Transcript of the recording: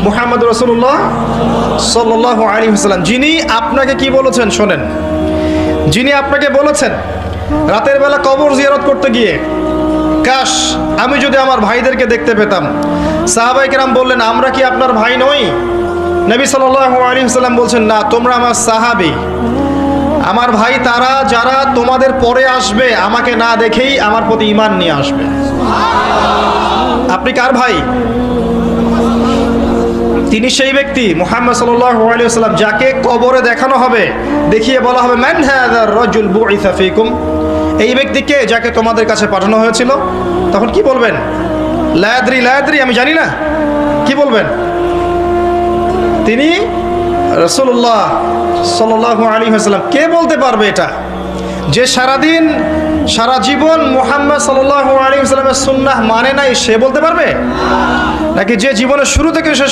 মুহাম্মদ রাসূলুল্লাহ সাল্লাল্লাহু আলাইহি ওয়াসাল্লাম, যিনি আপনাকে কি বলেছেন শোনেন। যিনি আপনাকে বলেছেন রাতের বেলা কবর জিয়ারত করতে গিয়ে, কাশ আমি যদি আমার ভাইদেরকে দেখতে পেতাম। সাহাবায়ে কেরাম বললেন, আমরা কি আপনার ভাই নই? নবী সাল্লাল্লাহু আলাইহি ওয়াসাল্লাম বলছেন, না, তোমরা আমার সাহাবী। আমার ভাই তারা যারা তোমাদের পরে আসবে, আমাকে না দেখেই আমার প্রতি ঈমান নিয়ে আসবে। আপনি কার ভাই? তিনি সেই ব্যক্তি মুহাম্মদ সাল্লাল্লাহু আলাইহি ওয়াসাল্লাম যাকে কবরে দেখানো হবে, দেখিয়ে বলা হবে, মান হাযার রাজুল বুইসা ফীকুম, এই ব্যক্তিকে যাকে তোমাদের কাছে পাঠানো হয়েছিল। তখন কি বলবেন? লা আদরি, লা আদরি, আমি জানি না। কি বলবেন? তিনি রাসূলুল্লাহ সাল্লাল্লাহু আলাইহি ওয়াসাল্লাম। কে বলতে পারবে এটা? যে সারাদিন সারা জীবন মুহাম্মদ সাল্লাল্লাহু আলাইহি ওয়াসাল্লামের সুন্নাহ মানে নাই, সে বলতে পারবে? নাকি যে জীবনের শুরু থেকে শেষ